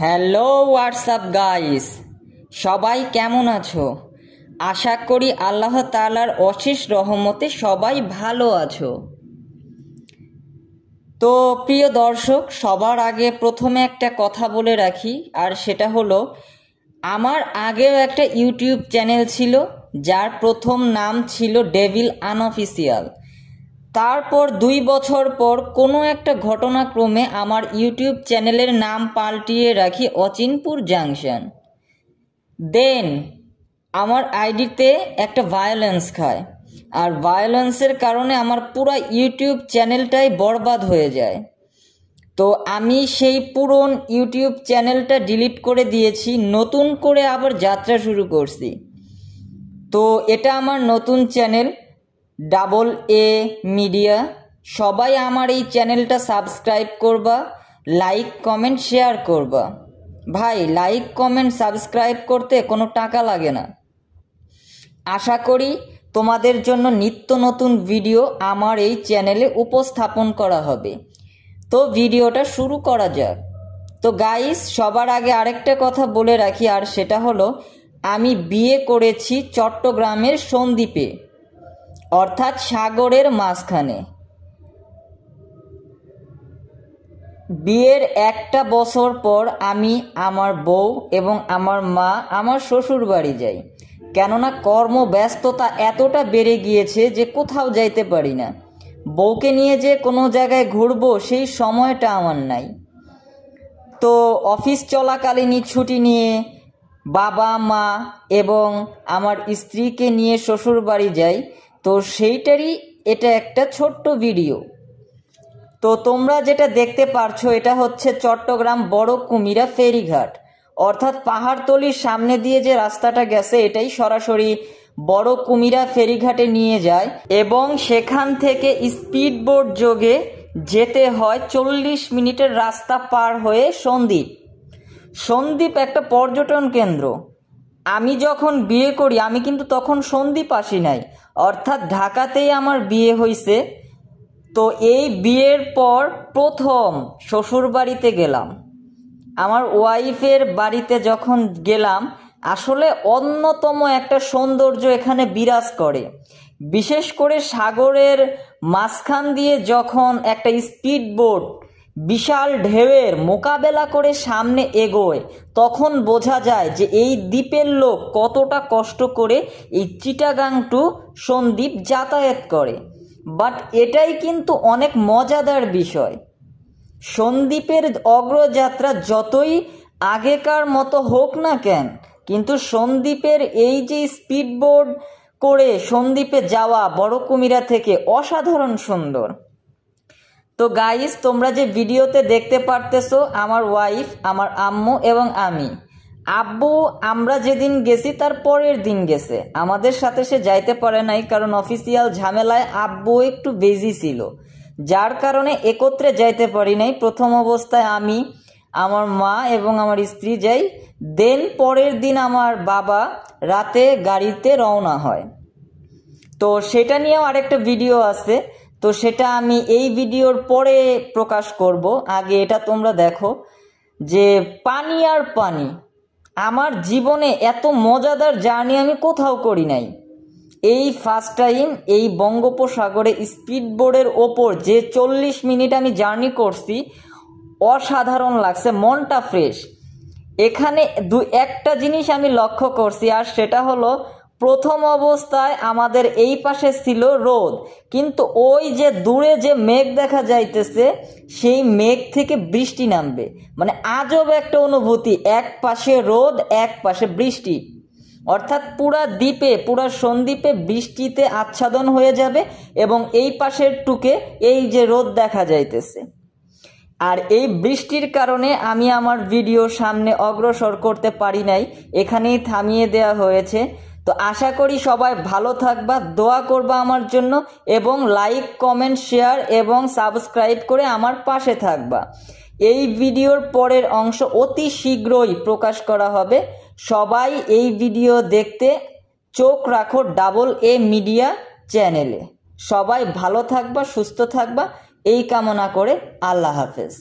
Hello WhatsApp guys, সবাই কেমন আছো? আশা করি আল্লাহ তাআলার অশেষ রহমতে সবাই ভালো আছো। তো প্রিয় দর্শক, সবার আগে প্রথমে একটা কথা বলে রাখি, আর সেটা হলো আমার আগেও একটা ইউটিউব চ্যানেল ছিল যার প্রথম নাম ছিল ডেভিল আনঅফিসিয়াল। তারপর 2 বছর পর কোনো একটা ঘটনাক্রমে আমার ইউটিউব চ্যানেলের নাম পাল্টিয়ে রাখি অচিনপুর জাংশন। দেন আমার আইডিতে একটা ভায়োলেন্স খায়, আর ভায়োলেন্সের কারণে আমার পুরো ইউটিউব চ্যানেলটাই বরবাদ হয়ে যায়। তো আমি সেই পুরনো ইউটিউব চ্যানেলটা ডিলিট করে দিয়েছি, নতুন করে আবার যাত্রা শুরু করছি। তো এটা আমার নতুন চ্যানেল ডাবল এ মিডিয়া। সবাই আমার এই চ্যানেলটা সাবস্ক্রাইব করবা, লাইক কমেন্ট শেয়ার করবা। ভাই, লাইক কমেন্ট সাবস্ক্রাইব করতে কোনো টাকা লাগে না। আশা করি তোমাদের জন্য নিত্য নতুন ভিডিও আমার এই চ্যানেলে উপস্থাপন করা হবে। তো ভিডিওটা শুরু করা যাক। তো গাইস, সবার আগে আরেকটা কথা বলে রাখি, আর সেটা হলো আমি বিয়ে করেছি চট্টগ্রামের সন্দ্বীপে, অর্থাৎ সাগরের মাঝখানে। বিয়ের 1টা বছর পর আমি, আমার বউ এবং আমার মা আমার শ্বশুর বাড়ি যাই, কেননা কর্মব্যস্ততা এতটা বেড়ে গিয়েছে যে কোথাও যাইতে পারি না। বউকে নিয়ে যে কোনো জায়গায় ঘুরবো সেই সময়টা আমার নাই। তো অফিস চলাকালীনই ছুটি নিয়ে বাবা মা এবং আমার স্ত্রীকে নিয়ে শ্বশুর বাড়ি যাই। তো সেইটারই এটা একটা ছোট্ট ভিডিও। তো তোমরা যেটা দেখতে পারছো এটা হচ্ছে চট্টগ্রাম বড় কুমিরা ফেরিঘাট, অর্থাৎ পাহাড়তলির সামনে দিয়ে যে রাস্তাটা গেছে এটাই সরাসরি বড় কুমিরা ফেরিঘাটে নিয়ে যায়, এবং সেখান থেকে স্পিড বোট যোগে যেতে হয় 40 মিনিটের রাস্তা পার হয়ে সন্দ্বীপ। সন্দ্বীপ একটা পর্যটন কেন্দ্র। আমি যখন বিয়ে করি আমি কিন্তু তখন সন্দ্বীপ আসি নাই, অর্থাৎ ঢাকাতেই আমার বিয়ে হয়েছে। তো এই বিয়ের পর প্রথম শ্বশুর বাড়িতে গেলাম, আমার ওয়াইফের বাড়িতে যখন গেলাম, আসলে অন্যতম একটা সৌন্দর্য এখানে বিরাজ করে। বিশেষ করে সাগরের মাঝখান দিয়ে যখন একটা স্পিড বোট বিশাল ঢেউয়ের মোকাবেলা করে সামনে এগোয়, তখন বোঝা যায় যে এই দ্বীপের লোক কতটা কষ্ট করে এই চিটাগাং টু সন্দ্বীপ যাতায়াত করে। বাট এটাই কিন্তু অনেক মজাদার বিষয়। সন্দ্বীপের অগ্রযাত্রা যতই আগেকার মতো হোক না কেন, কিন্তু সন্দ্বীপের এই যে স্পিড বোট করে সন্দ্বীপে যাওয়া বড় কুমিরা থেকে অসাধারণ সুন্দর। তো গাইস, তোমরা যে ভিডিওতে দেখতে পারতেছো আমার ওয়াইফ, আমার আম্মু এবং আমি। আব্বু আমরা যেদিন গেছি তার পরের দিন গেছে, আমাদের সাথে সে যাইতে পারে নাই, কারণ অফিসিয়াল ঝামেলায় আব্বু একটু বিজি ছিল, যার কারণে একত্রে যাইতে পারি নাই। প্রথম অবস্থায় আমি, আমার মা এবং আমার স্ত্রী যাই, দেন পরের দিন আমার বাবা রাতে গাড়িতে রওনা হয়। তো সেটা নিয়েও আরেকটা ভিডিও আছে, তো সেটা আমি এই ভিডিওর পরে প্রকাশ করব। আগে এটা তোমরা দেখো যে পানি আর পানি। আমার জীবনে এত মজাদার জার্নি আমি কোথাও করি নাই। এই ফার্স্ট টাইম এই বঙ্গোপসাগরে স্পিড বোর্ডের ওপর যে 40 মিনিট আমি জার্নি করছি, অসাধারণ লাগছে, মনটা ফ্রেশ। এখানে একটা জিনিস আমি লক্ষ্য করছি, আর সেটা হলো প্রথম অবস্থায় আমাদের এই পাশে ছিল রোদ, কিন্তু ওই যে দূরে যে মেঘ দেখা যাইতেছে সেই মেঘ থেকে বৃষ্টি নামবে, মানে আজব একটা অনুভূতি। এক পাশে রোদ, এক পাশে বৃষ্টি, অর্থাৎ পুরা দ্বীপে, পুরা সন্দ্বীপে বৃষ্টিতে আচ্ছাদন হয়ে যাবে, এবং এই পাশের টুকে এই যে রোদ দেখা যাইতেছে। আর এই বৃষ্টির কারণে আমি আমার ভিডিও সামনে অগ্রসর করতে পারি নাই, এখানেই থামিয়ে দেওয়া হয়েছে। তো আশা করি সবাই ভালো থাকবা, দোয়া করবা আমার জন্য, এবং লাইক কমেন্ট শেয়ার এবং সাবস্ক্রাইব করে আমার পাশে থাকবা। এই ভিডিওর পরের অংশ অতি শীঘ্রই প্রকাশ করা হবে। সবাই এই ভিডিও দেখতে চোখ রাখো ডাবল এ মিডিয়া চ্যানেলে। সবাই ভালো থাকবা, সুস্থ থাকবা, এই কামনা করে আল্লাহ হাফেজ।